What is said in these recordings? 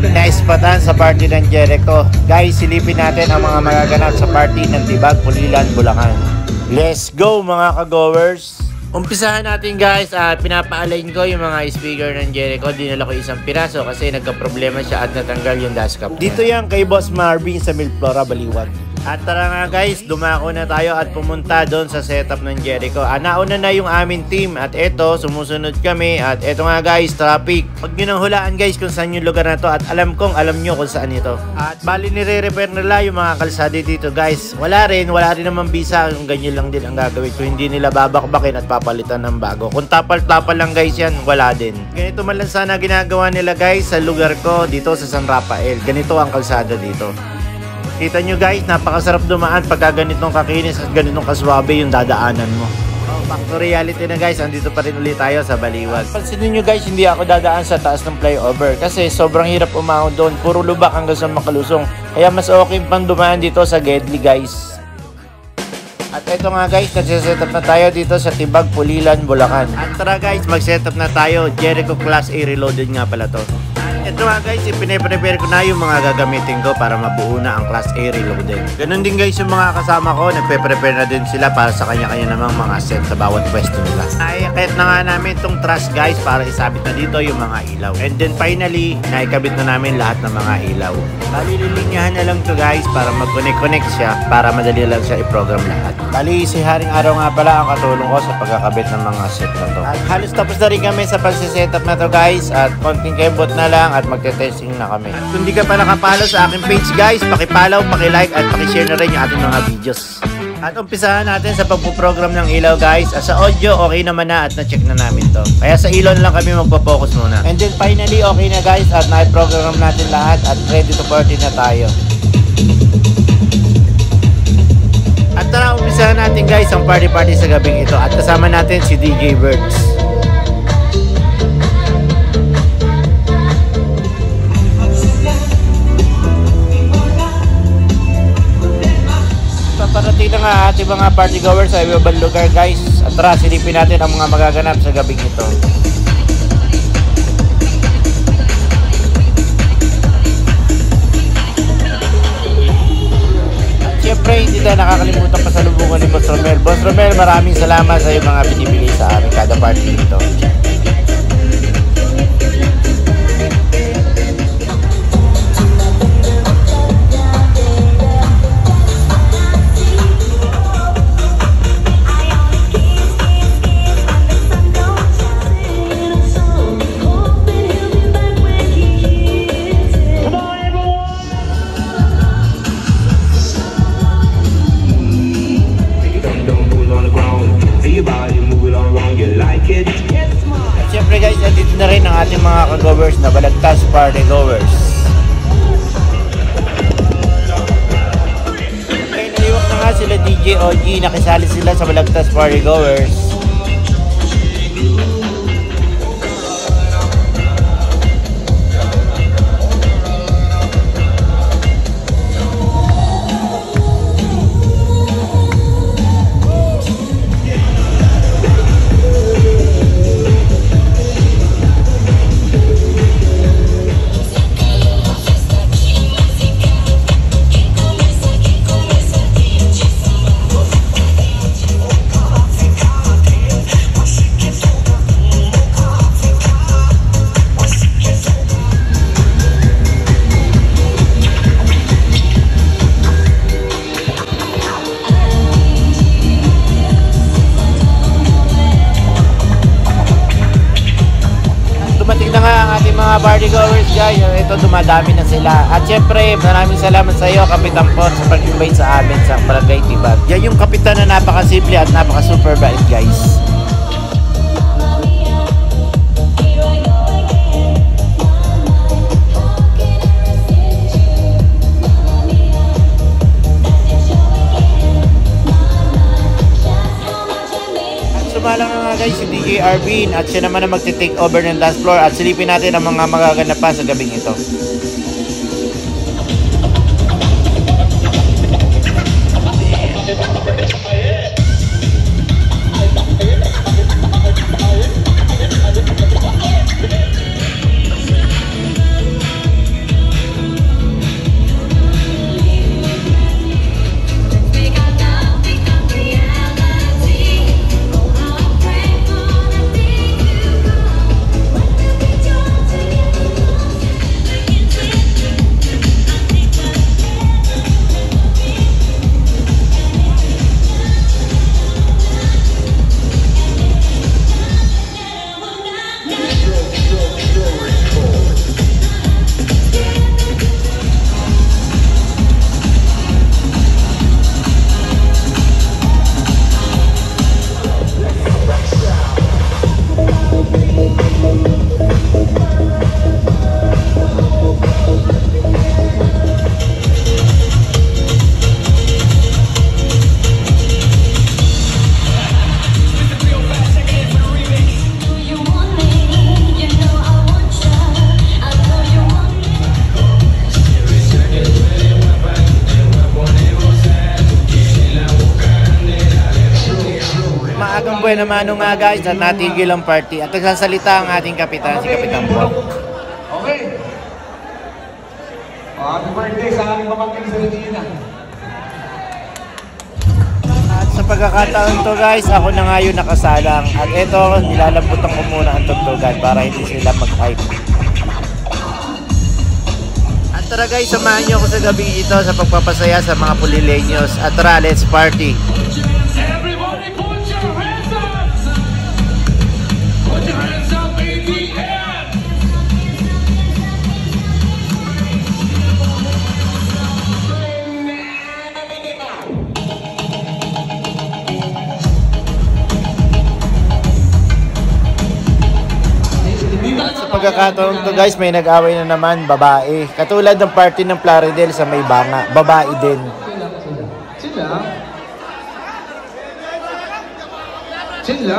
tayo na-spatan sa party ng Jericho. Guys, silipin natin ang mga magaganap sa party ng Tibag, Pulilan, Bulacan. Let's go mga ka-goers! Umpisahan natin guys at pinapa-align ko yung mga speaker ng Jericho. Dinala ko isang piraso kasi nagka-problema siya at natanggal yung dust cap. Dito yan kay Boss Marvin sa Milflora, Baliwag. At tara nga guys, dumako na tayo at pumunta doon sa setup ng Jericho. Nauna na yung aming team at eto, sumusunod kami at eto nga guys, traffic. Huwag nyo nang hulaan guys kung saan yung lugar na to at alam kong alam nyo kung saan ito. At bali nire-repair nila yung mga kalsada dito guys. Wala rin naman bisa kung ganyan lang din ang gagawin. Kung hindi nila babakbakin at papalitan ng bago. Kung tapal-tapal lang guys yan, wala din. Ganito man lang sana ginagawa nila guys sa lugar ko dito sa San Rafael. Ganito ang kalsada dito. Kita nyo guys, napakasarap dumaan pagka ganitong kakinis at ganitong kaswabe yung dadaanan mo. Back to reality na guys, andito pa rin ulit tayo sa Baliwag. Pansinin nyo guys, hindi ako dadaan sa taas ng flyover kasi sobrang hirap umahon doon. Puro lubak hanggang sa makalusong. Kaya mas okay pang dumaan dito sa Gedli guys. At eto nga guys, nagsiset up na tayo dito sa Tibag, Pulilan, Bulacan. At tara guys, mag-set up na tayo. Jericho Class A Reloaded nga pala to. Ito nga guys, ipine-prepare ko na yung mga gagamitin ko para mabuo na ang Class A Reloaded. Ganun din guys yung mga kasama ko, nagpe-prepare na din sila para sa kanya-kanya namang mga set sa bawat pwesto nila. Naikakit na nga namin itong truss guys para isabit na dito yung mga ilaw. And then finally, naikabit na namin lahat ng mga ilaw. Bali, lilinyahan na lang to guys para mag-connect siya para madali lang siya i-program lahat. Bali, si Haring Araw nga pala ang katulong ko sa pagkakabit ng mga set na to. At halos tapos na rin kami sa pagsisetup na to guys at konting kembot na lang at magte-testing na kami. At kung di ka pa nakapalo sa aking page guys, pakipollow, pakilike at pakishare na rin yung ating mga videos. At umpisahan natin sa pagpuprogram ng ilaw guys. Sa audio okay naman na at na-check na namin to. Kaya sa ilaw lang kami magpo-focus muna. And then finally okay na guys at na-program natin lahat at ready to party na tayo. At tara, umpisahan natin guys ang party sa gabing ito at kasama natin si DJ Birds. Parating na nga ating mga party goers sa ibang lugar guys. At tara, silipin natin ang mga magaganap sa gabing ito. At syempre, hindi tayo nakakalimutan pasalubungan ni Boss Romel. Boss Romel, maraming salamat sa iyong mga binibigay sa amin kada party dito. Siyempre guys, andito na rin ang ating mga ka-goers na Balagtas Party Goers. Okay, naiwak na nga sila DJ OG, nakisali sila sa Balagtas Party Goers. Mga party goers guys, ito dumadami na sila. At syempre, maraming salamat sa iyo Kapitan Pot sa pag-invite sa amin sa Barangay Tibag. Yan yung kapitan na napaka-simple at napaka-super bait guys. Sumalang na nga guys si DJ Arvin at siya naman na magte-take over ng dance floor at silipin natin ang mga magaganap pa sa gabing ito. buena mano nga guys at natigil ang party. At nagsasalita ang ating kapitan, si Kapitan Buwag. Okay. Happy birthday sa aking pamangkin sa Regina. At sa pagkakataon to guys, ako na nga yun nakasalang. At eto, nilalamputan ko muna ang tugtugan para hindi sila mag-hype. At tara guys, samahan nyo ako sa gabing ito sa pagpapasaya sa mga Pulileños. At tara, let's party! Everybody put your hands up! Put your hands up in the air! At sa pagkakataon to guys, may nag-away na naman, babae. Katulad ng party ng Plaridel sa may banga, babae din. Sila? Sila?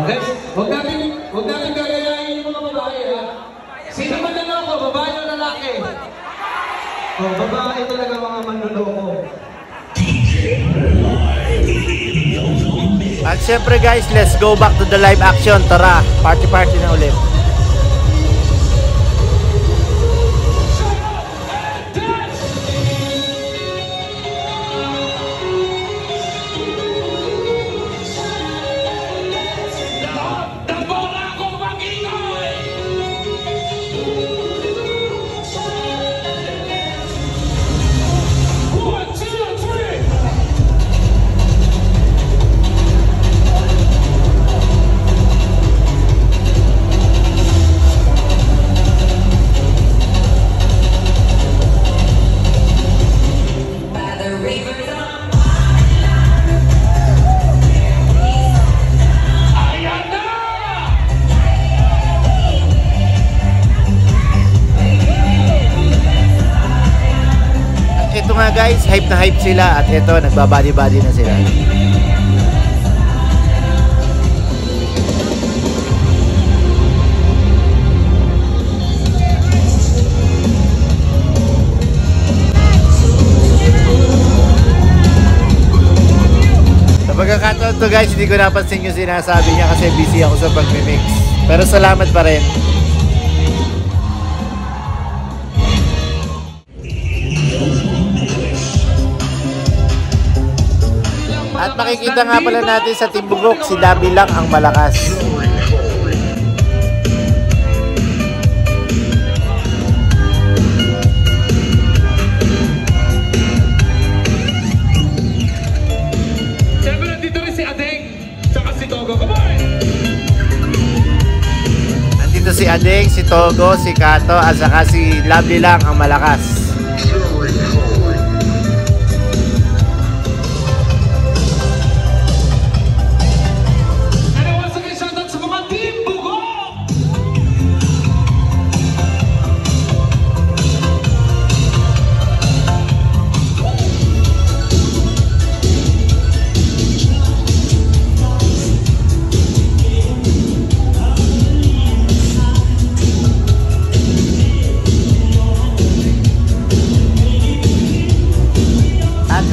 Guys, huwag natin gagayahin yung mga babae, ha? Sino man naloko, babae o lalaki? Babae talaga mga manloloko. At syempre guys, let's go back to the live action. Tara, party na ulit. Ito nga guys, hype na hype sila at ito, nagbabody-body na sila. Sa pagkakataon to guys, hindi ko napansin yung sinasabi niya kasi busy ako sa pag-mix. Pero salamat pa rin. At makikita nga pala natin sa Timbukok, si Labi lang ang malakas. Siyempre nandito rin si Adeng, tsaka si Togo. Come on! Nandito si Adeng, si Togo, si Kato, at saka si Labi lang ang malakas.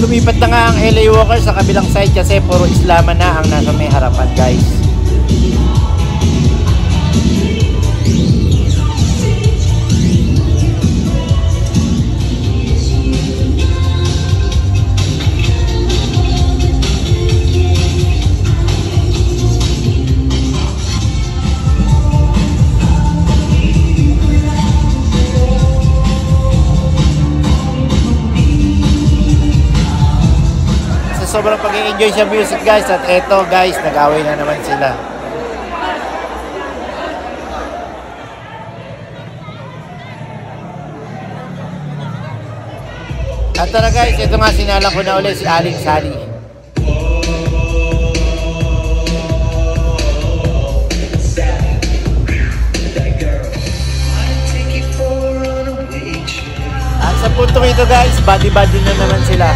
Lumipat na nga ang LA Walker sa kabilang side kasi puro Islaman na ang nasa may harapan guys. Sobrang pag-i-enjoy sa music guys at eto guys, nag-away na naman sila. At tara guys, ito nga sinalang ko na ulit si Aling Sally. At sa puntong ito guys, body-body na naman sila.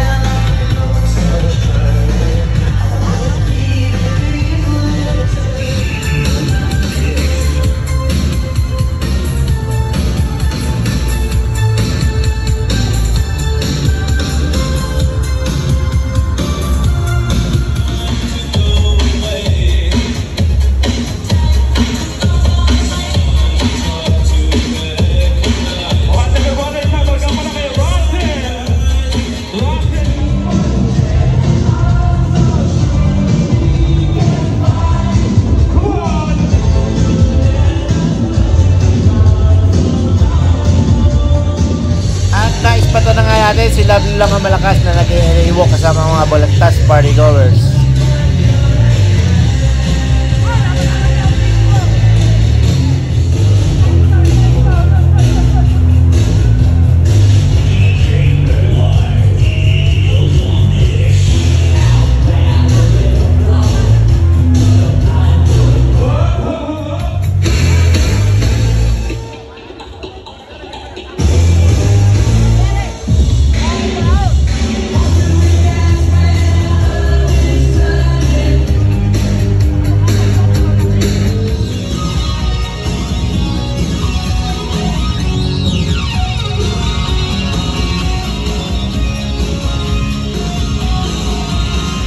lilipatan na nga natin si Lovely lang ang malakas na nag-iiwok kasama ang mga Balantas party goers.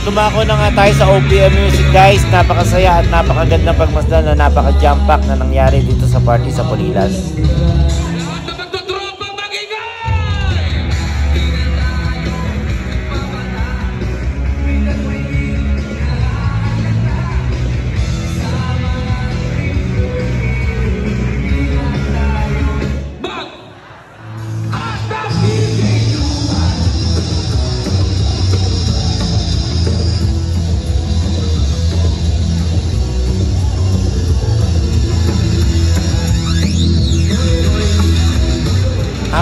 Tumako na nga tayo sa OPM Music guys. Napakasaya at napakagandang pagmasdan na napaka-jump pack na nangyari dito sa party sa Pulilan. Lahat na magtutropa magingay! Bag! Atas!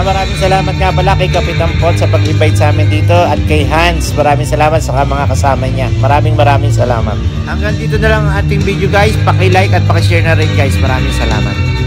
Maraming salamat nga pala kay Kapitan Pot sa pag-invite sa amin dito at kay Hans. Maraming salamat sa mga kasama niya. Maraming salamat. Hanggang dito na lang ang ating video guys. Paki-like at paki-share na rin guys. Maraming salamat.